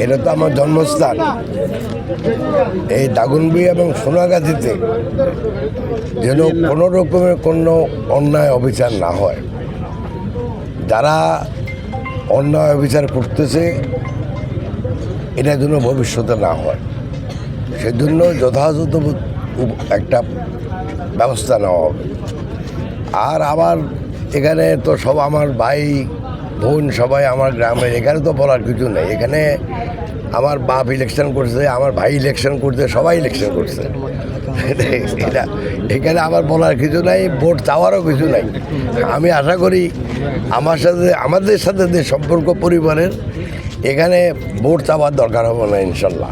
এটা তো আমার জন্মস্থান। এই দাগনভূঞা এবং সোনাগাজীতে যেন কোনো রকমের কোনো অন্যায় অবিচার না হয়। যারা অন্যায় অবিচার করতেছে এটা যেন ভবিষ্যতে না হয়, সেজন্য যথাযথ একটা ব্যবস্থা নেওয়া হবে। আর আমার এখানে তো সব আমার ভাই বোন সবাই আমার গ্রামের, এখানে তো বলার কিছু নেই। এখানে আমার বাপ ইলেকশন করছে, আমার ভাই ইলেকশন করছে, সবাই ইলেকশন করছে। এটা এখানে আমার বলার কিছু নাই, ভোট চাওয়ারও কিছু নাই। আমি আশা করি আমাদের সাথে যে সম্পর্ক পরিবারের, এখানে ভোট চাওয়ার দরকার হবে না ইনশাল্লাহ।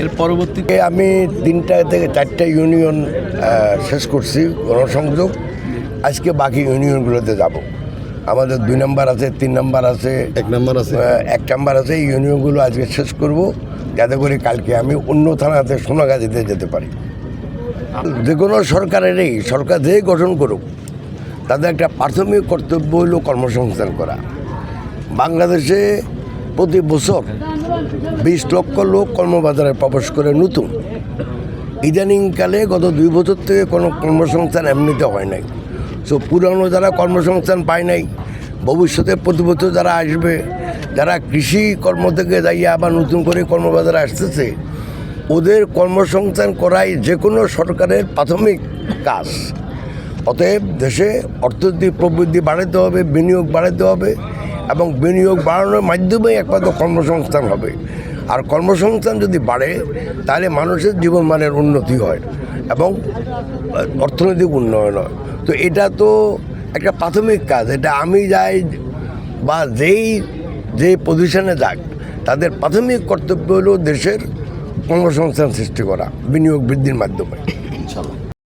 এর পরবর্তীতে আমি 3টা থেকে 4টা ইউনিয়ন শেষ করছি গণসংযোগ। আজকে বাকি ইউনিয়নগুলোতে যাব। আমাদের 2 নম্বর আছে, 3 নম্বর আছে, 1 নম্বর আছে, 1 নম্বর আছে। এই ইউনিয়নগুলো আজকে শেষ করব, যাতে করে কালকে আমি অন্য থানাতে সোনাগাজীতে যেতে পারি। যে কোনো সরকারেরই, সরকার যেই গঠন করুক, তাদের একটা প্রাথমিক কর্তব্য হলো কর্মসংস্থান করা। বাংলাদেশে প্রতি বছর 20 লক্ষ লোক কর্মবাজারে প্রবেশ করে নতুন। ইদানিংকালে গত 2 বছর থেকে কোনো কর্মসংস্থান এমনিতে হয় নাই। সো পুরানো যারা কর্মসংস্থান পায় নাই, ভবিষ্যতে প্রতি বছর যারা আসবে, যারা কৃষি কর্ম থেকে যাইয়া আবার নতুন করে কর্মবাজারে আসতেছে, ওদের কর্মসংস্থান করাই যে কোনো সরকারের প্রাথমিক কাজ। অতএব দেশে অর্থনৈতিক প্রবৃদ্ধি বাড়াতে হবে, বিনিয়োগ বাড়াতে হবে, এবং বিনিয়োগ বাড়ানোর মাধ্যমেই একমাত্র কর্মসংস্থান হবে। আর কর্মসংস্থান যদি বাড়ে, তাহলে মানুষের জীবনমানের উন্নতি হয় এবং অর্থনৈতিক উন্নয়ন হয়। তো এটা তো একটা প্রাথমিক কাজ। এটা আমি যাই বা যে পজিশনে যাক, তাদের প্রাথমিক কর্তব্য হলো দেশের কর্মসংস্থান সৃষ্টি করা বিনিয়োগ বৃদ্ধির মাধ্যমে।